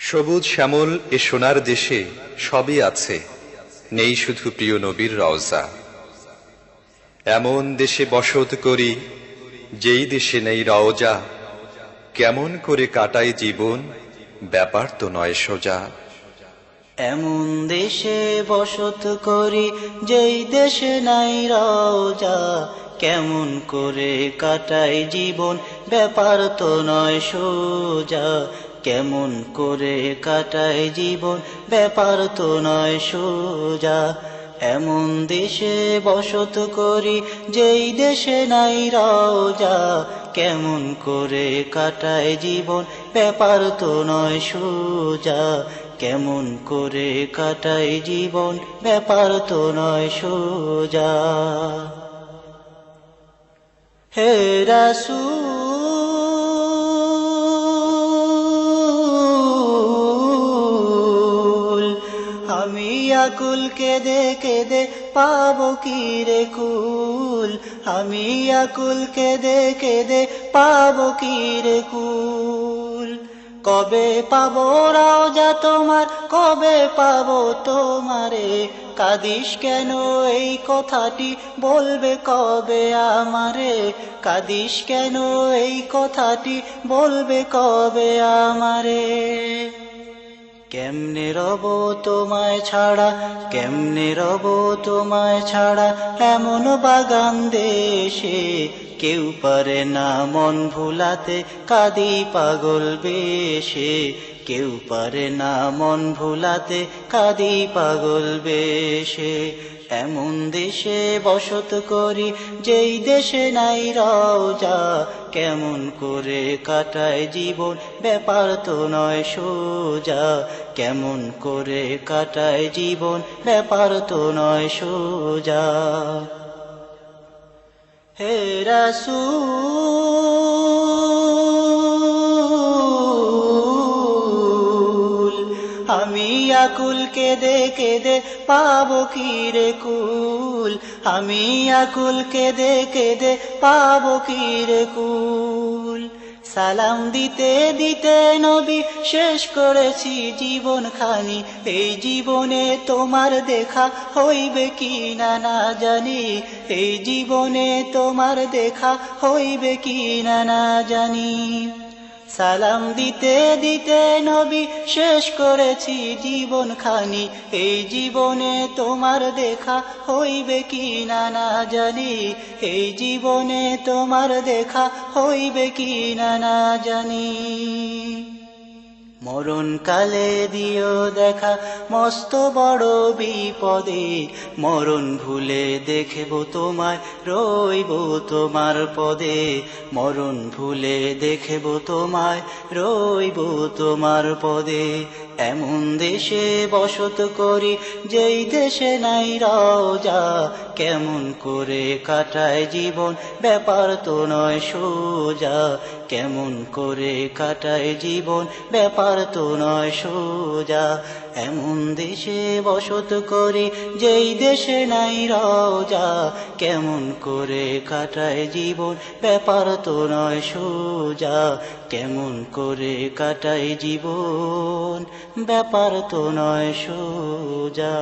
সবুজ শ্যামল এ সোনার দেশে সবই আছে, নেই শুধু প্রিয় নবীর রওজা। এমন দেশে বসত করি যেই দেশে নেই রওজা, কেমন করে কাটাই জীবন ব্যাপার তো নয় সোজা। এমন দেশে বসত করি যেই দেশে নাই রওজা, কেমন করে কাটাই জীবন ব্যাপার তো নয় সোজা। কেমন করে কাটাই জীবন ব্যাপার তো নয় সোজা। এমন দেশে বসত করি যেই দেশে নাই রওজা, কেমন করে কাটাই জীবন ব্যাপার তো নয় সোজা। কেমন করে কাটাই জীবন ব্যাপার তো নয় সোজা। হে রাসূল, আমি আকুল কেঁদে কেঁদে পাবো কি রে কুল। আমি আকুল কেঁদে কেঁদে পাবো কি রে কুল। কবে পাবো রওজা তোমার, কবে পাবো তোমারে। কাঁদিস কেন এই কথাটি বলবে কবে আমারে। কাঁদিস কেন এই কথাটি বলবে কবে আমারে। কেমনে রব তোমায় ছাড়া, কেমনে রব তোমায় ছাড়া, এমন বাগান দেশে কেউ পারে না মন ভুলাতে, কাঁদি পাগল বেশে। কেউ পারে না মন ভুলাতে, কাঁদি পাগল বেশে। এমন দেশে বসত করি যেই দেশে নাই রওজা, কেমন করে কাটায় জীবন ব্যাপার তো নয় সোজা। কেমন করে কাটায় জীবন ব্যাপার তো নয় সোজা। হে রাসূল, আমি আকুল কেঁদে কেঁদে পাবো কি রে কুল। আমি আকুল কেঁদে কেঁদে পাবো কি রে কুল। সালাম দিতে দিতে নবী শেষ করেছি জীবন খানি। এই জীবনে তোমার দেখা হইবে কি না না জানি। এই জীবনে তোমার দেখা হইবে কি না না জানি। সালাম দিতে দিতে নবী শেষ করেছি জীবন খানি। এই জীবনে তোমার দেখা হইবে কি না না জানি। এই জীবনে তোমার দেখা হইবে কি না না জানি। মরণ কালে দিও দেখা মস্ত বড় বিপদে। মরণ ভুলে দেখব তোমায় রইব তোমার পদে। মরণ ভুলে দেখব তোমায় রইব তোমার পদে। এমন দেশে বসত করি যেই দেশে নাই রওজা, কেমন করে কাটায় জীবন ব্যাপার তো নয় সোজা। কেমন করে কাটায় জীবন ব্যাপার তো নয় সোজা। এমন দেশে বসত করি যেই দেশে নাই রওজা, কেমন করে কাটায় জীবন ব্যাপার তো নয় সোজা। কেমন করে কাটায় জীবন ব্যাপার তো নয় সোজা।